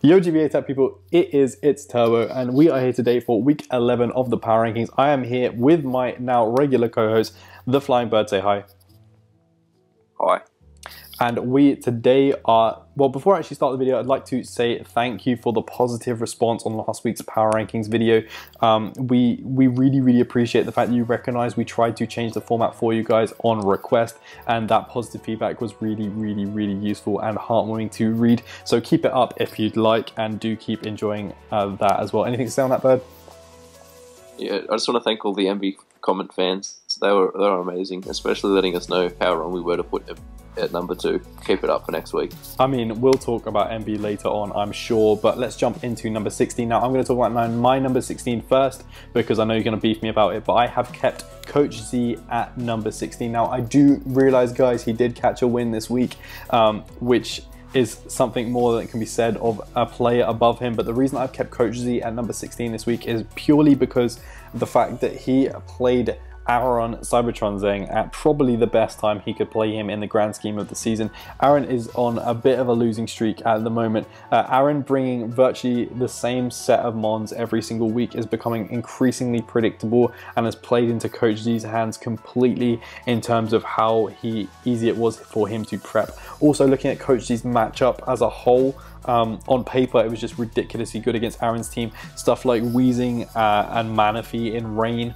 Yo GBA Tech people, it is itzTurbo and we are here today for week 11 of the Power Rankings. I am here with my now regular co-host, the Flying Bird. Say hi. Hi. And we today are, well, before I actually start the video, I'd like to say thank you for the positive response on last week's Power Rankings video. We really appreciate the fact that you recognize we tried to change the format for you guys on request, and that positive feedback was really useful and heartwarming to read. So keep it up if you'd like, and do keep enjoying that as well. Anything to say on that, Bird? Yeah, I just want to thank all the MB comment fans. They were amazing, especially letting us know how wrong we were to put at number 2. Keep it up for next week. I mean, we'll talk about MB later on, I'm sure, but let's jump into number 16. Now, I'm going to talk about my number 16 first, because I know you're going to beef me about it, but I have kept Coach Z at number 16. Now, I do realize, guys, he did catch a win this week, which is something more that can be said of a player above him, but the reason I've kept Coach Z at number 16 this week is purely because of the fact that he played Aaron Cybertron Zeng at probably the best time he could play him in the grand scheme of the season. Aaron is on a bit of a losing streak at the moment. Aaron bringing virtually the same set of mons every single week is becoming increasingly predictable and has played into Coach Z's hands completely in terms of how easy it was for him to prep. Also, looking at Coach Z's matchup as a whole, on paper, it was just ridiculously good against Aaron's team. Stuff like Wheezing and Manaphy in Rain.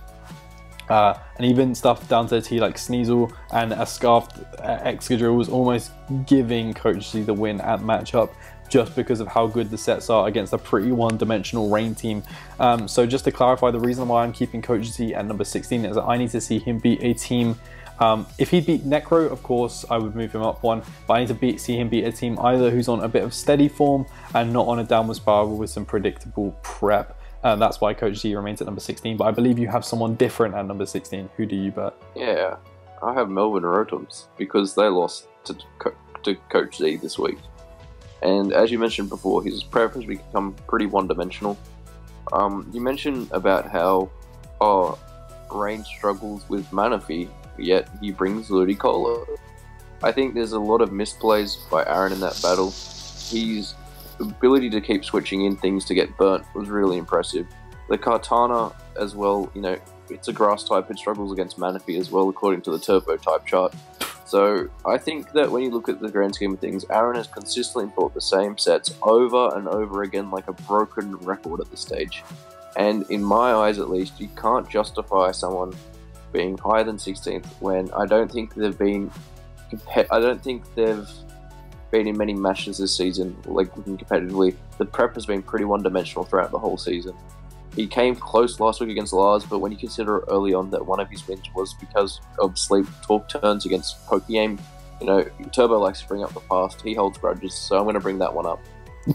And even stuff down to a T like Sneasel and a Scarfed Excadrill was almost giving Coach Z the win at matchup just because of how good the sets are against a pretty one-dimensional Rain team. So just to clarify, the reason why I'm keeping Coach Z at number 16 is that I need to see him beat a team. If he beat Necro, of course, I would move him up one, but I need to see him beat a team either who's on a bit of steady form and not on a downward spiral with some predictable prep. That's why Coach Z remains at number 16, but I believe you have someone different at number 16. Who do you bet? Yeah, I have Melbourne Rotoms because they lost to Coach Z this week. And as you mentioned before, his prep has become pretty one-dimensional. You mentioned about how Rain struggles with Manaphy, yet he brings Ludicolo. I think there's a lot of misplays by Aaron in that battle. His ability to keep switching in things to get burnt was really impressive. The Kartana as well, you know, it's a grass type, it struggles against Manaphy as well according to the turbo type chart. So I think that when you look at the grand scheme of things, Aaron has consistently brought the same sets over and over again like a broken record at this stage. And in my eyes at least, you can't justify someone being higher than 16th when I don't think they've been in many matches this season, like looking competitively. The prep has been pretty one-dimensional throughout the whole season. He came close last week against Lars, but when you consider early on that one of his wins was because of sleep talk turns against Pokegame, you know, Turbo likes to bring up the past, he holds grudges, so I'm going to bring that one up.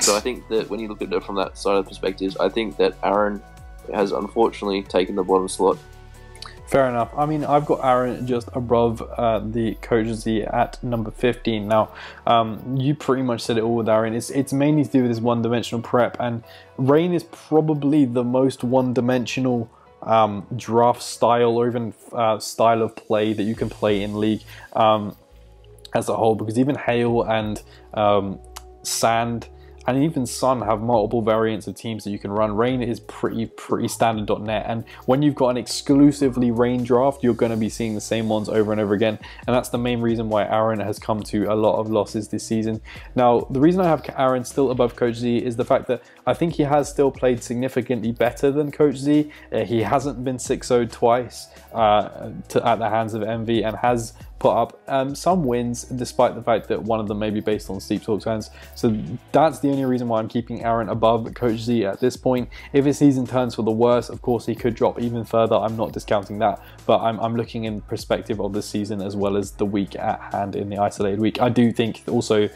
So I think that when you look at it from that side of the perspective, I think that Aaron has unfortunately taken the bottom slot. Fair enough. I mean, I've got Aaron just above the Coach Z at number 15. Now, you pretty much said it all with Aaron. It's mainly to do with his one-dimensional prep, and Rain is probably the most one-dimensional draft style or even style of play that you can play in League as a whole, because even Hail and Sand and even Sun have multiple variants of teams that you can run. Rain is pretty standard.net, and when you've got an exclusively Rain draft, you're going to be seeing the same ones over and over again, and that's the main reason why Aaron has come to a lot of losses this season. Now, the reason I have Aaron still above Coach Z is the fact that I think he has still played significantly better than Coach Z. He hasn't been 6-0'd twice at the hands of Envy, and has put up some wins, despite the fact that one of them may be based on Steep Talk fans. So that's the only reason why I'm keeping Aaron above Coach Z at this point. If his season turns for the worse, of course he could drop even further. I'm not discounting that, but I'm looking in perspective of the season as well as the week at hand in the isolated week. I do think also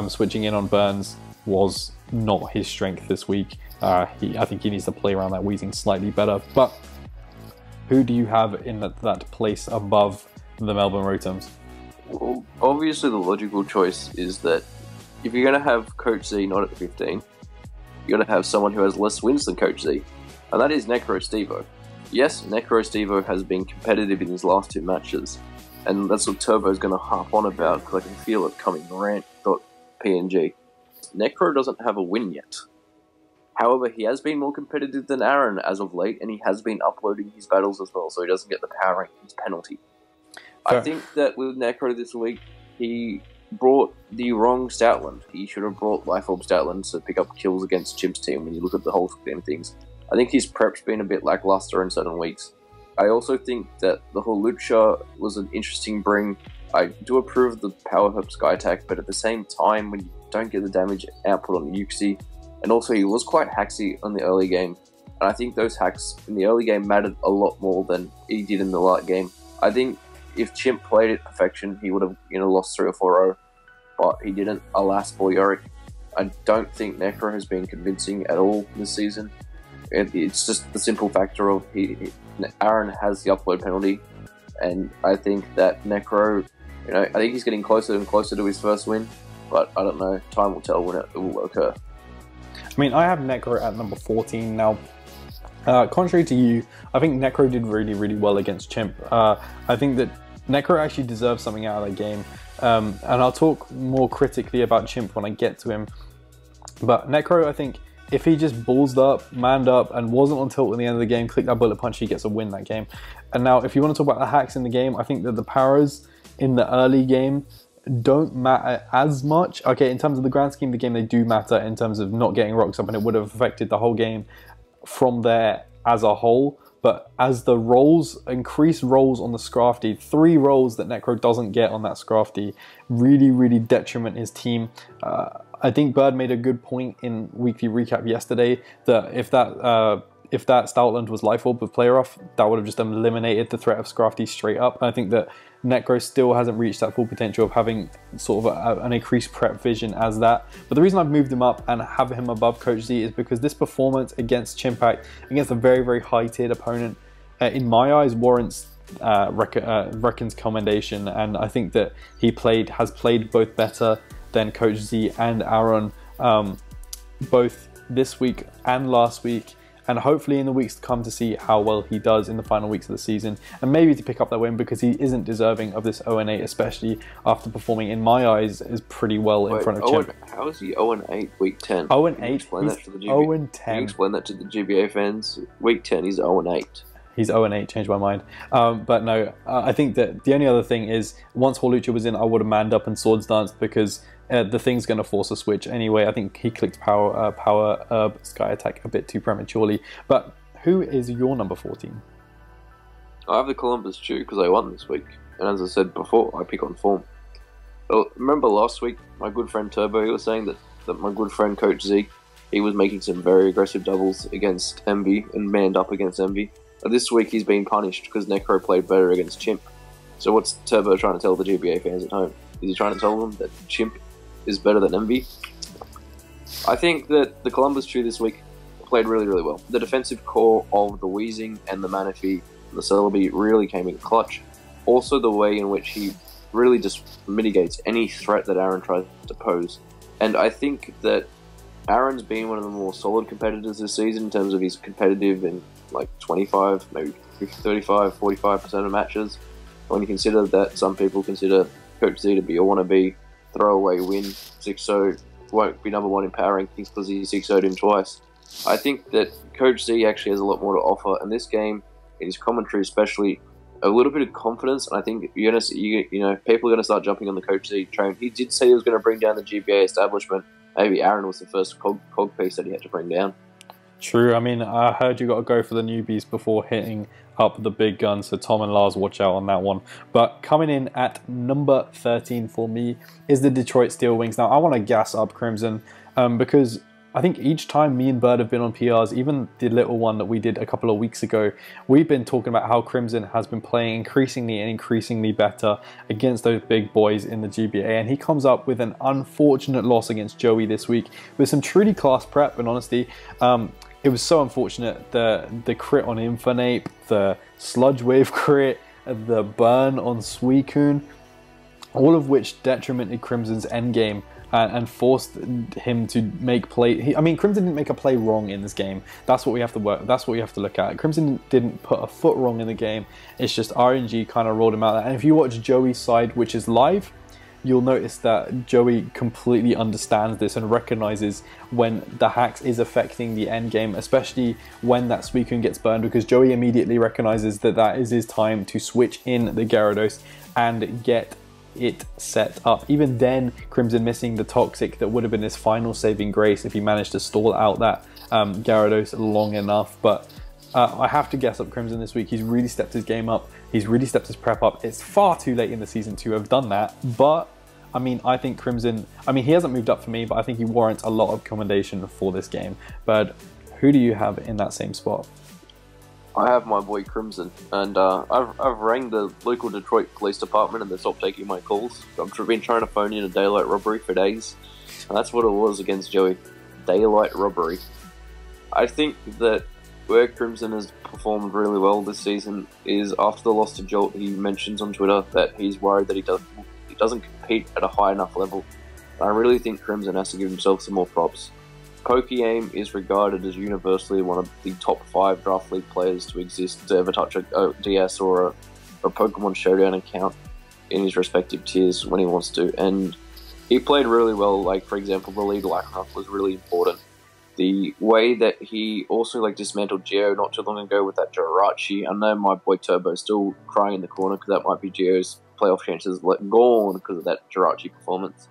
switching in on Burns was not his strength this week. I think he needs to play around that Wheezing slightly better. But who do you have in that place above the Melbourne Rotoms? Well, obviously the logical choice is that if you're going to have Coach Z not at the 15, you're going to have someone who has less wins than Coach Z, and that is Necro Stevo. Yes, Necro Stevo has been competitive in his last 2 matches, and that's what Turbo's going to harp on about, because I can feel it coming, rant.png. Necro doesn't have a win yet. However, he has been more competitive than Aaron as of late, and he has been uploading his battles as well, so he doesn't get the power rankings penalty. Fair. I think that with Necro this week, he brought the wrong Stoutland. He should have brought Life Orb Stoutland to pick up kills against Chimp's team when you look at the whole scheme of things. I think his prep's been a bit lackluster in certain weeks. I also think that the whole Lucha was an interesting bring. I do approve of the Power Herb Sky attack, but at the same time, when you don't get the damage output on Yuxi, and also he was quite hacksy on the early game, and I think those hacks in the early game mattered a lot more than he did in the late game. I think if Chimp played it perfection, he would have lost 3 or 4-0, but he didn't, alas for Yorick. I don't think Necro has been convincing at all this season. It's just the simple factor of Aaron has the upload penalty, and I think that Necro, I think he's getting closer and closer to his first win, but I don't know, time will tell when it will occur. I mean, I have Necro at number 14 now. Contrary to you, I think Necro did really, really well against Chimp. I think that Necro actually deserves something out of that game. And I'll talk more critically about Chimp when I get to him. But Necro, I think, if he just ballsed up, manned up, and wasn't on tilt at the end of the game, clicked that bullet punch, he gets a win that game. And now, if you want to talk about the hacks in the game, I think that the powers in the early game don't matter as much. Okay, in terms of the grand scheme of the game, they do matter in terms of not getting rocks up, and it would have affected the whole game from there as a whole. But as the rolls, increased rolls on the Scrafty, 3 rolls that Necro doesn't get on that Scrafty, really, really detriment his team. I think Bird made a good point in weekly recap yesterday that if that Stoutland was Life Orb with player off, that would have just eliminated the threat of Scrafty straight up. And I think that Necro still hasn't reached that full potential of having sort of an increased prep vision as that. But the reason I've moved him up and have him above Coach Z is because this performance against Chimpact, against a very, very high-tiered opponent, in my eyes warrants Reckon's commendation. And I think that he has played both better than Coach Z and Aaron, both this week and last week, and hopefully in the weeks to come to see how well he does in the final weeks of the season, and maybe to pick up that win, because he isn't deserving of this 0-8, especially after performing, in my eyes, is pretty well in front of Chimp. How is he 0-8 week 10? 0-8, he's 0-10. Can you explain that to the GBA fans? Week 10, he's 0-8. He's 0-8, changed my mind. But no, I think that the only other thing is, once Horlucha was in, I would have manned up and swords danced, because the thing's going to force a switch anyway. I think he clicked Power Herb Sky Attack a bit too prematurely. But who is your number 14? I have the Columbus Chew because I won this week. And as I said before, I pick on form. Well, remember last week, my good friend Turbo, he was saying that my good friend Coach Z, he was making some very aggressive doubles against Envy and manned up against Envy. This week he's been punished because Necro played better against Chimp. So what's Turbo trying to tell the GBA fans at home? Is he trying to tell them that Chimp is better than Envy? I think that the Columbus Chew this week played really, really well. The defensive core of the Wheezing and the Manaphy and the Celebi really came in clutch. Also the way in which he really just mitigates any threat that Aaron tries to pose. And I think that Aaron's been one of the more solid competitors this season in terms of he's competitive in like 25, maybe 35, 45% of matches. When you consider that some people consider Coach Z to be a wannabe throwaway win, 6-0, won't be number 1 in power rankings because he 6-0'd him twice. I think that Coach Z actually has a lot more to offer, and this game, in his commentary especially, a little bit of confidence, and I think people are going to start jumping on the Coach Z train. He did say he was going to bring down the GBA establishment. Maybe Aaron was the first cog piece that he had to bring down. True. I mean, I heard you got to go for the newbies before hitting up the big guns, so Tom and Lars, watch out on that one. But coming in at number 13 for me is the Detroit Steel Wings. Now, I want to gas up Crimson because I think each time me and Bird have been on PRs, even the little one that we did a couple of weeks ago, we've been talking about how Crimson has been playing increasingly better against those big boys in the GBA. And he comes up with an unfortunate loss against Joey this week with some truly class prep, and honestly, it was so unfortunate. The crit on Infernape, the Sludge Wave crit, the burn on Suicune, all of which detrimented Crimson's endgame and forced him to make play. I mean, Crimson didn't make a play wrong in this game. That's what we have to work. That's what you have to look at. Crimson didn't put a foot wrong in the game. It's just RNG kind of rolled him out. And if you watch Joey's side, which is live, you'll notice that Joey completely understands this and recognizes when the hacks is affecting the end game, especially when that Suicune gets burned, because Joey immediately recognizes that that is his time to switch in the Gyarados and get it set up. Even then, Crimson missing the Toxic that would have been his final saving grace if he managed to stall out that Gyarados long enough. But I have to guess up Crimson this week. He's really stepped his game up. He's really stepped his prep up. It's far too late in the season to have done that. But, I mean, I think Crimson... I mean, he hasn't moved up for me, but I think he warrants a lot of commendation for this game. But who do you have in that same spot? I have my boy Crimson, and I've rang the local Detroit Police Department and they stopped taking my calls. I've been trying to phone in a daylight robbery for days, and that's what it was against Joey. Daylight robbery. I think that where Crimson has performed really well this season is after the loss to Jolt. He mentions on Twitter that he's worried that he doesn't compete at a high enough level. I really think Crimson has to give himself some more props. Pokey-Aim is regarded as universally one of the top 5 Draft League players to exist to ever touch a DS or a Pokemon Showdown account in his respective tiers when he wants to, and he played really well. Like, for example, the lead lineup was really important. The way that he also dismantled Geo not too long ago with that Jirachi. I know my boy Turbo is still crying in the corner because that might be Geo's playoff chances gone because of that Jirachi performance.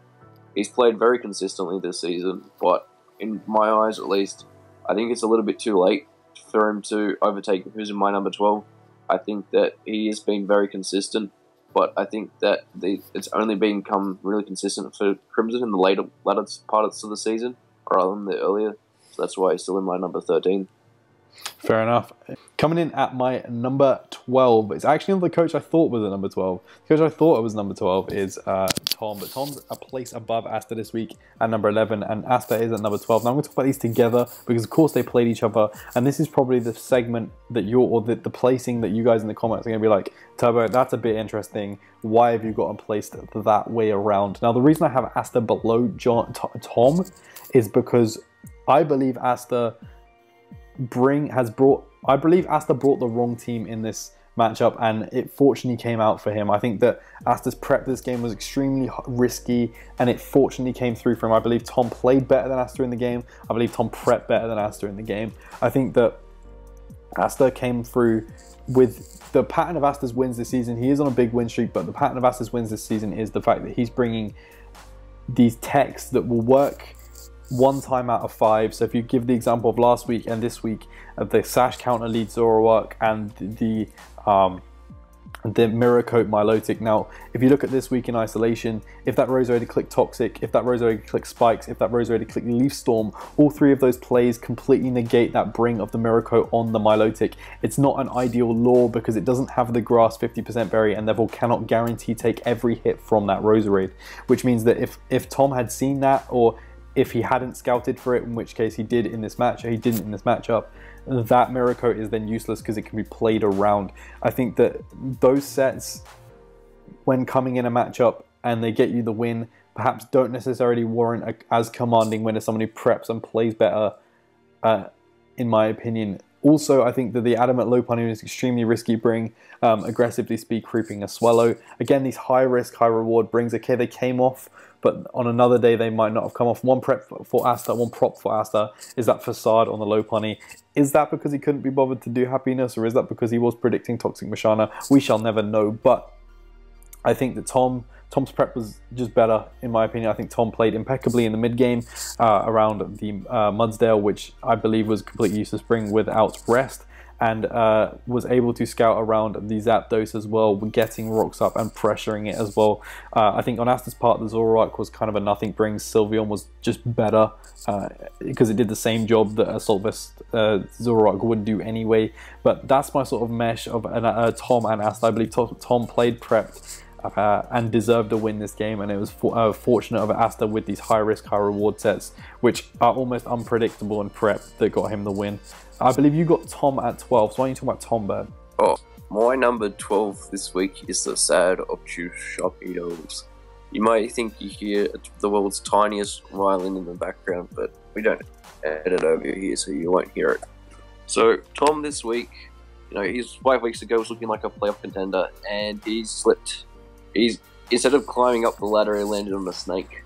He's played very consistently this season, but in my eyes at least, I think it's a little bit too late for him to overtake who's in my number 12. I think that he has been very consistent, but I think that it's only become really consistent for Crimson in the latter parts of the season rather than the earlier. So that's why he's still in my number 13. Fair enough. Coming in at my number 12, it's actually not the coach I thought was at number 12. The coach I thought was number 12 is Tom, but Tom's a place above Asta this week at number 11, and Asta is at number 12. Now I'm going to talk about these together because of course they played each other, and this is probably the segment that the placing that you guys in the comments are going to be like, Turbo, that's a bit interesting. Why have you got them placed that way around? Now the reason I have Asta below Tom is because I believe Asta brought the wrong team in this matchup, and it fortunately came out for him. I think that Asta's prep this game was extremely risky, and it fortunately came through for him. I believe Tom played better than Asta in the game. I believe Tom prepped better than Asta in the game. I think that Asta came through with the pattern of Asta's wins this season. He is on a big win streak, but the pattern of Asta's wins this season is the fact that he's bringing these techs that will work 1 time out of 5. So if you give the example of last week and this week, the Sash counter lead Zoroark and the Mirror Coat Milotic. Now, if you look at this week in isolation, if that Roserade click Toxic, if that Roserade click Spikes, if that Roserade click Leaf Storm, all 3 of those plays completely negate that bring of the Mirror Coat on the Milotic. It's not an ideal lure because it doesn't have the Grass 50% berry and therefore cannot guarantee take every hit from that Roserade, which means that if Tom had seen that, or if he hadn't scouted for it, in which case he didn't in this matchup, that Mirror Coat is then useless because it can be played around. I think that those sets, when coming in a matchup and they get you the win, perhaps don't necessarily warrant as commanding win as someone who preps and plays better, in my opinion. Also, I think that the Adamant Lopunny is extremely risky bring, aggressively speed creeping a Swallow. Again, these high risk, high reward brings, okay, they came off, but on another day they might not have come off. 1 prep for Asta, 1 prop for Asta is that Facade on the Lopunny. Is that because he couldn't be bothered to do Happiness, or is that because he was predicting Toxic Mashana? We shall never know, but I think that Tom's prep was just better, in my opinion. I think Tom played impeccably in the mid-game around the Mudsdale, which I believe was completely useless bring without rest, and was able to scout around the Zapdos as well, getting rocks up and pressuring it as well. I think on Asta's part, the Zoroark was kind of a nothing bring. Sylveon was just better because it did the same job that a Assault Vest Zoroark would do anyway. But that's my sort of mesh of Tom and Asta. I believe Tom played prepped and deserved a win this game, and it was fortunate of Asta with these high risk, high reward sets, which are almost unpredictable and prep, that got him the win. I believe you got Tom at 12, so why don't you talk about Tom, Bird? Oh, my number 12 this week is the sad Obtuse Sharpedos. You might think you hear the world's tiniest violin in the background, but we don't edit over here, so you won't hear it. So, Tom this week, he's 5 weeks ago was looking like a playoff contender, and he's slipped. He's instead of climbing up the ladder, he landed on a snake.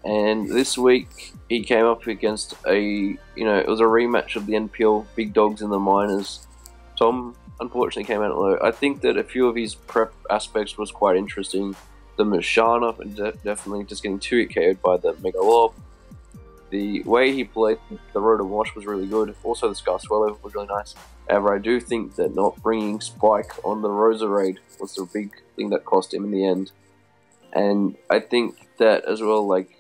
And this week, he came up against it was a rematch of the NPL big dogs and the minors. Tom unfortunately came out low. I think that a few of his prep aspects was quite interesting. The Mashana, and definitely just getting 2-hit KO'd by the Mega Lob. The way he played the Rotom Wash was really good. Also, the Scar Swallow was really nice. However, I do think that not bringing Spike on the Roserade was the big thing that cost him in the end. And I think that as well, like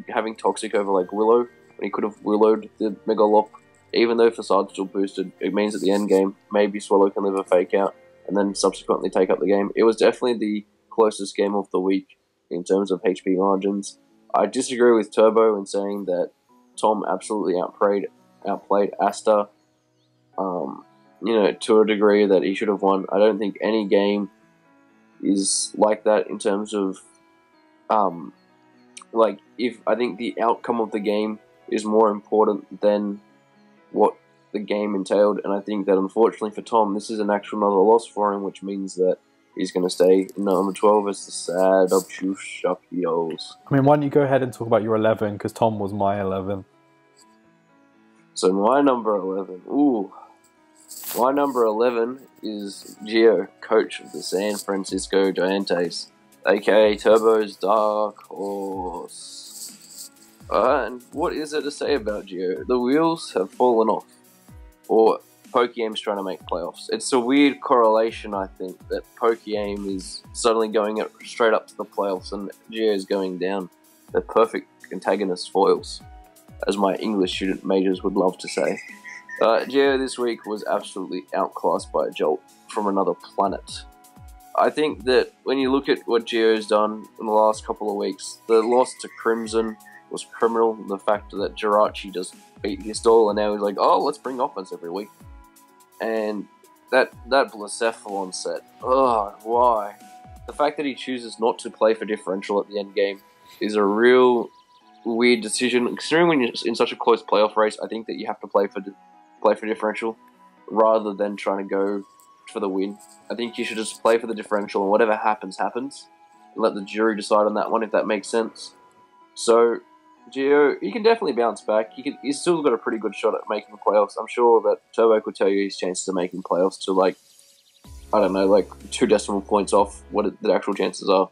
having Toxic over like Willow, when he could have Willowed the Mega Lop, even though Facade's still boosted, it means at the end game, maybe Swallow can live a fake out and then subsequently take up the game. It was definitely the closest game of the week in terms of HP margins. I disagree with Turbo in saying that Tom absolutely outplayed Asta, to a degree that he should have won. I don't think any game is like that in terms of, I think the outcome of the game is more important than what the game entailed, and I think that unfortunately for Tom, this is an actual another loss for him, which means that he's going to stay in number 12 as the sad Obshushakiyos. I mean, why don't you go ahead and talk about your 11, because Tom was my 11. So my number 11, my number 11 is Gio, coach of the San Francisco Giants, aka Turbo's Dark Horse. And what is there to say about Gio? The wheels have fallen off, or Pokeaim's trying to make playoffs. It's a weird correlation, I think, that Pokeaim is suddenly going straight up to the playoffs and Gio's going down. They're perfect antagonist foils, as my English student majors would love to say. Gio this week was absolutely outclassed by a Jolt from another planet. I think that when you look at what Gio's done in the last couple of weeks, the loss to Crimson was criminal. The fact that Jirachi just beat his stall and now he's like, oh, let's bring offense every week. And that Blacephalon set, why? The fact that he chooses not to play for differential at the end game is a real weird decision. Considering when you're in such a close playoff race, I think that you have to play for differential rather than trying to go for the win. I think you should just play for the differential and whatever happens, happens. And let the jury decide on that one, if that makes sense. So, Gio, he can definitely bounce back. He's still got a pretty good shot at making the playoffs. I'm sure that Turbo could tell you his chances of making playoffs to 2 decimal points off what the actual chances are.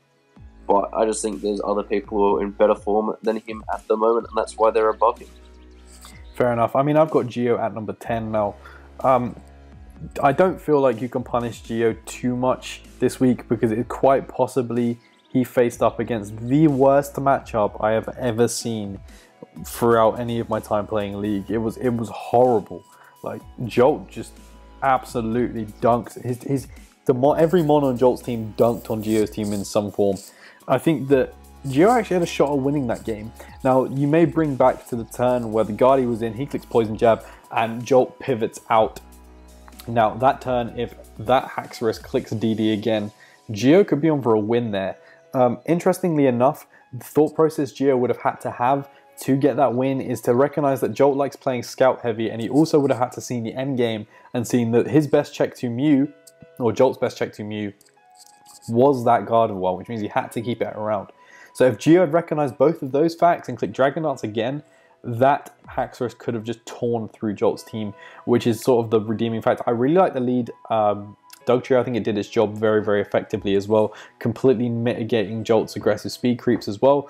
But I just think there's other people who are in better form than him at the moment, and that's why they're above him. Fair enough. I mean, I've got Gio at number 10 now. I don't feel like you can punish Gio too much this week because it quite possibly he faced up against the worst matchup I have ever seen throughout any of my time playing League. It was horrible. Like, Jolt just absolutely dunked. Every mon on Jolt's team dunked on Gio's team in some form. I think that Gio actually had a shot at winning that game. Now, you may bring back to the turn where the Guardy was in, he clicks Poison Jab, and Jolt pivots out. Now, that turn, if that Haxorus clicks DD again, Gio could be on for a win there. Interestingly enough, the thought process Gio would have had to have to get that win is to recognize that Jolt likes playing Scout heavy, and he also would have had to see the end game and seen that his best check to Mew, or Jolt's best check to Mew, was that Gardevoir, which means he had to keep it around. So if Gio had recognized both of those facts and clicked Dragon Dance again, that Haxorus could have just torn through Jolt's team, which is sort of the redeeming fact. I really like the lead Dugtrio. I think it did its job very, very effectively as well, completely mitigating Jolt's aggressive speed creeps as well.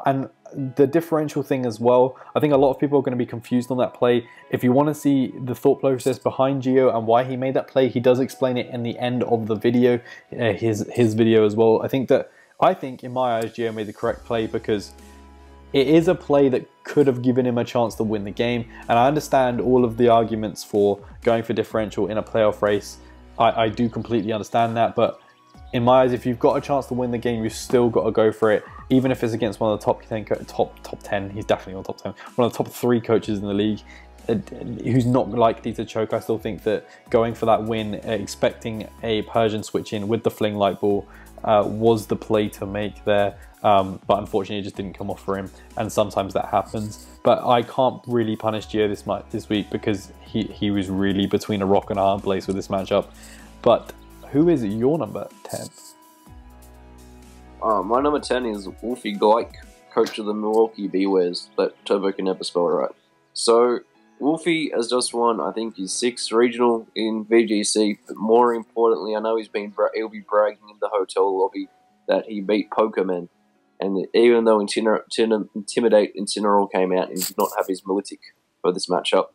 And the differential thing as well, I think a lot of people are going to be confused on that play. If you want to see the thought process behind Gio and why he made that play, he does explain it in the end of the video, his video as well. I think in my eyes, Gio made the correct play because it is a play that could have given him a chance to win the game. And I understand all of the arguments for going for differential in a playoff race. I do completely understand that. But in my eyes, if you've got a chance to win the game, you've still got to go for it. Even if it's against one of the top 10, he's definitely on top 10, one of the top 3 coaches in the league who's not likely to choke. I still think that going for that win, expecting a Persian switch in with the Fling Light Ball was the play to make there. But unfortunately, it just didn't come off for him, and sometimes that happens. But I can't really punish Gio this week because he was really between a rock and a hard place with this matchup. But who is your number 10? My number 10 is Wolfie Gleich, coach of the Milwaukee Bewares. That Turbo can never spell it right. So, Wolfie has just won, I think, his 6th regional in VGC, but more importantly, I know he'll be bragging in the hotel lobby that he beat Pokeman. And even though Intimidate Incineroar came out and did not have his Milotic for this matchup,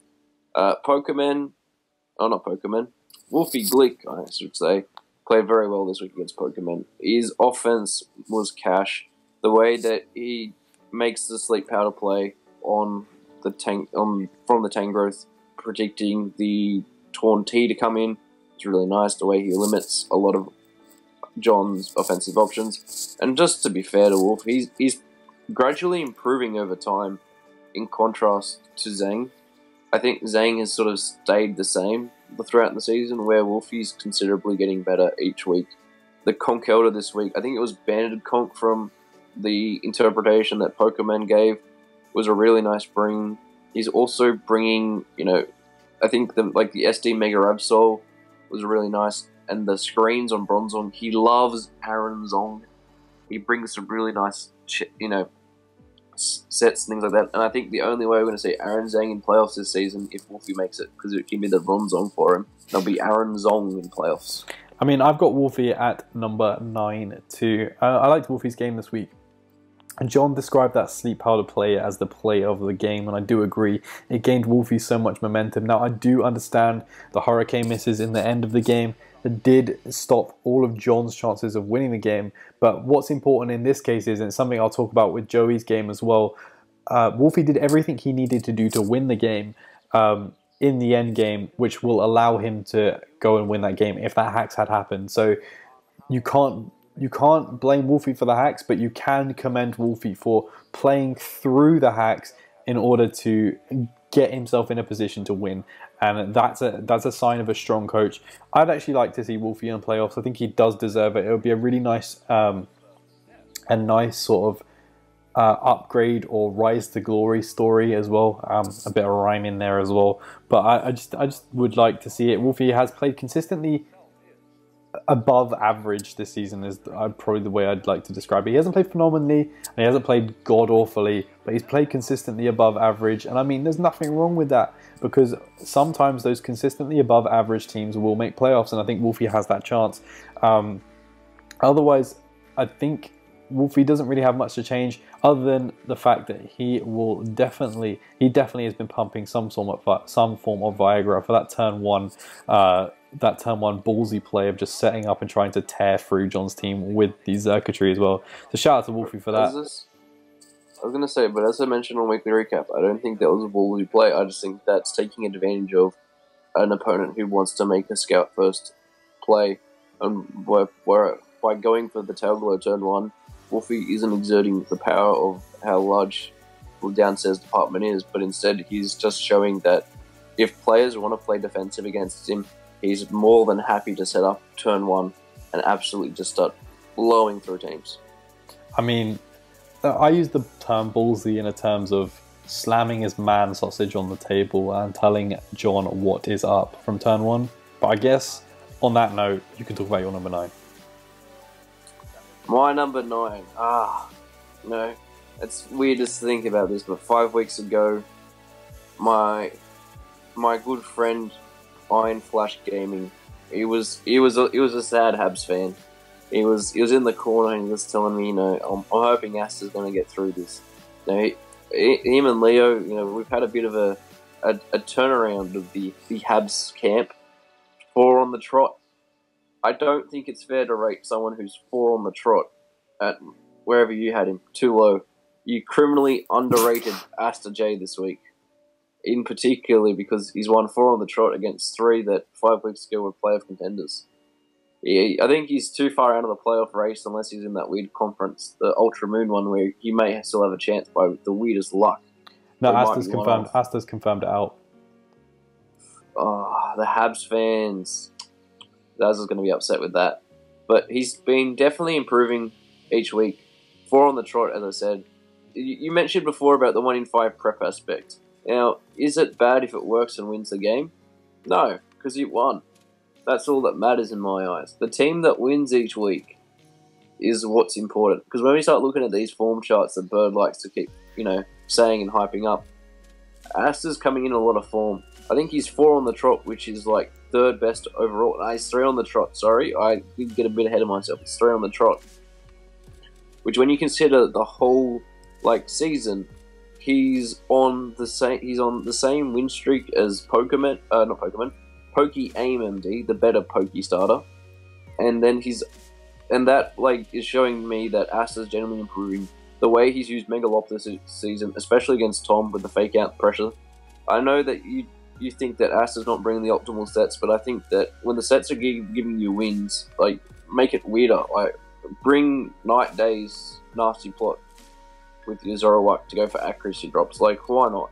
Wolfie Glick, I should say, played very well this week against Pokemon. His offense was cash. The way that he makes the sleep powder play on the tank, from the Tangrowth, predicting the Torn T to come in, it's really nice. The way he limits a lot of John's offensive options. And just to be fair to Wolf, he's gradually improving over time. In contrast to Zhang, I think Zhang has sort of stayed the same throughout the season, where Wolfie's considerably getting better each week. The Conk Elder this week, I think it was Banded Conk from the interpretation that Pokemon gave, was a really nice bring. He's also bringing, I think the SD Mega Absol was really nice, and the screens on Bronzong. He loves Aaron Zong. He brings some really nice, sets, things like that. And I think the only way we're going to see Aaron Zhang in playoffs this season, if Wolfie makes it, because it can be the Bronzong for him, there'll be Aaron Zong in playoffs. I mean, I've got Wolfie at number 9 too. I liked Wolfie's game this week. John described that sleep powder play as the play of the game, and I do agree. It gained Wolfie so much momentum. Now, I do understand the Hurricane misses in the end of the game that did stop all of John's chances of winning the game. But what's important in this case is, and it's something I'll talk about with Joey's game as well, Wolfie did everything he needed to do to win the game in the end game, which will allow him to go and win that game if that hacks had happened. So you can't blame Wolfie for the hacks, but you can commend Wolfie for playing through the hacks in order to get himself in a position to win. And that's a sign of a strong coach. I'd actually like to see Wolfie in playoffs. I think he does deserve it. It would be a really nice, sort of upgrade or rise to glory story as well. A bit of rhyme in there as well. But I just would like to see it. Wolfie has played consistently above average this season, is probably the way I'd like to describe it. He hasn't played phenomenally, and he hasn't played god-awfully, but he's played consistently above average. And I mean, there's nothing wrong with that, because sometimes those consistently above average teams will make playoffs, and I think Wolfie has that chance. Otherwise, I think Wolfie doesn't really have much to change, other than the fact that he definitely has been pumping some form of Viagra for that turn one. That turn one ballsy play of just setting up and trying to tear through John's team with the Xurkitree as well. So shout out to Wolfie for that. I was going to say, but as I mentioned on Weekly Recap, I don't think that was a ballsy play. I just think that's taking advantage of an opponent who wants to make a scout first play. And by going for the tail glow turn one, Wolfie isn't exerting the power of how large the downstairs department is, but instead he's just showing that if players want to play defensive against him, he's more than happy to set up turn one and absolutely just start blowing through teams. I mean, I use the term ballsy in terms of slamming his man sausage on the table and telling John what is up from turn one. But I guess on that note, you can talk about your number 9. My number 9. It's weird to think about this, but 5 weeks ago, my good friend Iron Flash Gaming, he was a sad Habs fan. He was in the corner and he was telling me, I'm hoping Asta's going to get through this. Him and Leo, we've had a bit of a turnaround of the Habs camp. 4 on the trot. I don't think it's fair to rate someone who's 4 on the trot at wherever you had him too low. You criminally underrated Asta J this week. In particular because he's won 4 on the trot against 3 that 5 weeks ago were playoff contenders. I think he's too far out of the playoff race unless he's in that weird conference, the Ultra Moon one, where he may still have a chance by the weirdest luck. No, Asta's confirmed. Asta's confirmed it out. Oh, the Habs fans. Daz is going to be upset with that. But he's been definitely improving each week. 4 on the trot, as I said. You mentioned before about the 1 in 5 prep aspect. Now, is it bad if it works and wins the game? No, because you won. That's all that matters in my eyes. The team that wins each week is what's important. Because when we start looking at these form charts that Bird likes to keep, saying and hyping up, Asta's coming in a lot of form. I think he's 4 on the trot, which is like 3rd best overall. No, he's 3 on the trot, sorry. I did get a bit ahead of myself. It's 3 on the trot. Which, when you consider the whole season, he's on the same win streak as Pokey Aim MD, the better Pokey starter. And then that is showing me that Asta's generally improving. The way he's used Megalop this season, especially against Tom with the fake out pressure. I know that you think that Asta's not bringing the optimal sets, but I think that when the sets are giving you wins, make it weirder. Bring Night Day's nasty plot with your Zoroark to go for accuracy drops. Why not?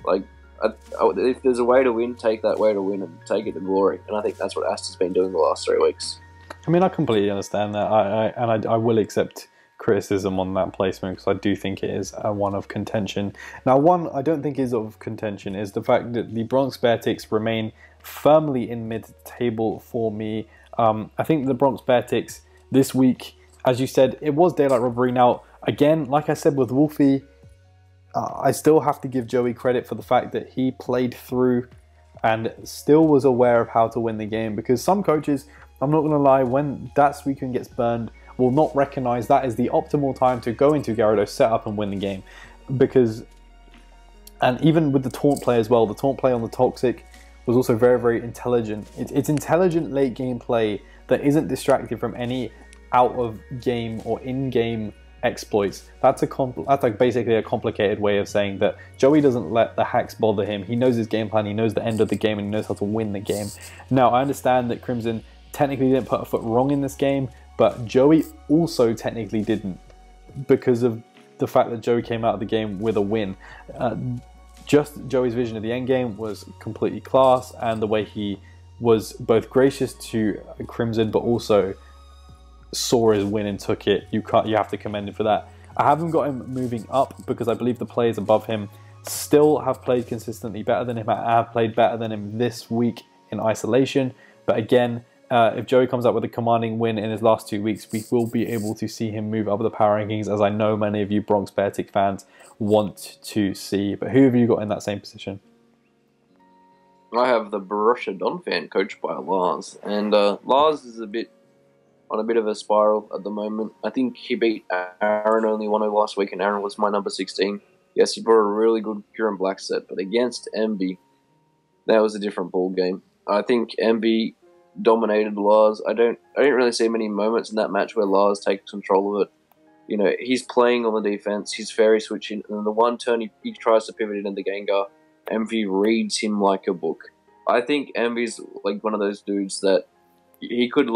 If there's a way to win, take that way to win and take it to glory. And I think that's what Asta's been doing the last 3 weeks. I mean, I completely understand that. I will accept criticism on that placement because I do think it is one of contention. Now, one I don't think is of contention is the fact that the Bronx Bearticks remain firmly in mid-table for me. I think the Bronx Bearticks this week, as you said, it was daylight robbery. Now, again, like I said with Wolfie, I still have to give Joey credit for the fact that he played through and still was aware of how to win the game, because some coaches, I'm not going to lie, when that Suicune gets burned, will not recognize that is the optimal time to go into Gyarados, set up and win the game. And even with the taunt play as well, the taunt play on the Toxic was also very, very intelligent. It's intelligent late game play that isn't distracted from any out of game or in-game exploits. That's basically a complicated way of saying that Joey doesn't let the hacks bother him. He knows his game plan, he knows the end of the game, and he knows how to win the game. Now, I understand that Crimson technically didn't put a foot wrong in this game, but Joey also technically didn't, because of the fact that Joey came out of the game with a win. Just Joey's vision of the end game was completely class, and the way he was both gracious to Crimson but also saw his win and took it. You have to commend him for that. I haven't got him moving up because I believe the players above him still have played consistently better than him. I have played better than him this week in isolation, but again, if Joey comes up with a commanding win in his last 2 weeks, we will be able to see him move up the power rankings, as I know many of you Bronx Beartick fans want to see. But who have you got in that same position? I have the Borussia Donphan, coached by Lars, and Lars is on a bit of a spiral at the moment. I think he beat Aaron only 1-0 last week, and Aaron was my number 16. Yes, he brought a really good pure and black set, but against Emby, that was a different ball game. I think Emby dominated Lars. I didn't really see many moments in that match where Lars takes control of it. He's playing on the defense, he's fairy switching, and the one turn he tries to pivot into the Gengar, Envy reads him like a book. I think Envy's one of those dudes that he could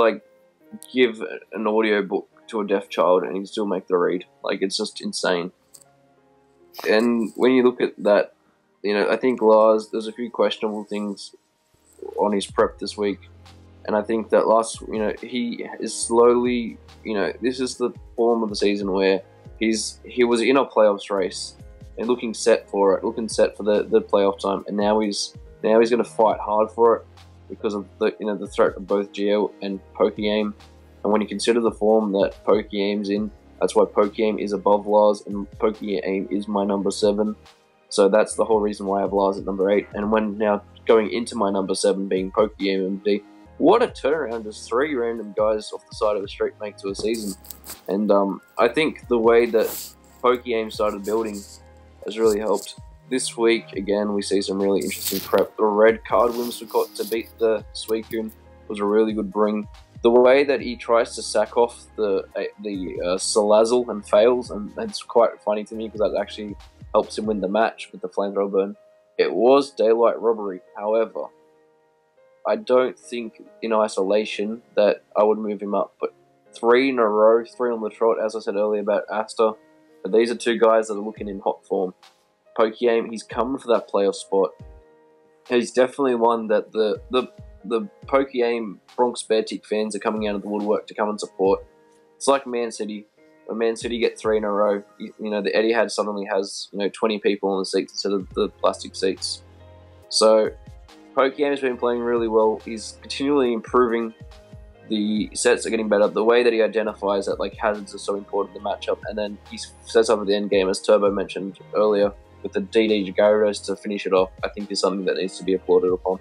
give an audio book to a deaf child and he'd still make the read. It's just insane. And when you look at that, I think Lars, there's a few questionable things on his prep this week. And I think that he is slowly, this is the form of the season where he was in a playoffs race and looking set for the playoff time, and now he's going to fight hard for it because of the threat of both Geo and Pokeaim. And when you consider the form that Pokeaim's in, that's why Pokeaim is above Lars, and Pokeaim is my number 7. So that's the whole reason why I have Lars at number 8. And when now going into my number 7 being Pokeaim MD, what a turnaround does 3 random guys off the side of the street make to a season. And I think the way that Pokeaim started building has really helped. This week, again, we see some really interesting prep. The red card Whimsicott to beat the Suicune was a really good bring. The way that he tries to sack off the Salazzle and fails, and it's quite funny to me because that actually helps him win the match with the flamethrower burn. It was daylight robbery, however. I don't think in isolation that I would move him up, but 3 in a row, 3 on the trot, as I said earlier about Asta. But these are 2 guys that are looking in hot form. Pokeaim, he's coming for that playoff spot. He's definitely one that the Pokeaim Bronx Beartick fans are coming out of the woodwork to come and support. It's like Man City. When Man City get 3 in a row, the Etihad suddenly has 20 people on the seats instead of the plastic seats. So Pokeaim's been playing really well. He's continually improving. The sets are getting better. The way that he identifies that like hazards are so important in the matchup, and then he sets up at the end game, as Turbo mentioned earlier, with the DD gyros to finish it off, I think is something that needs to be applauded upon.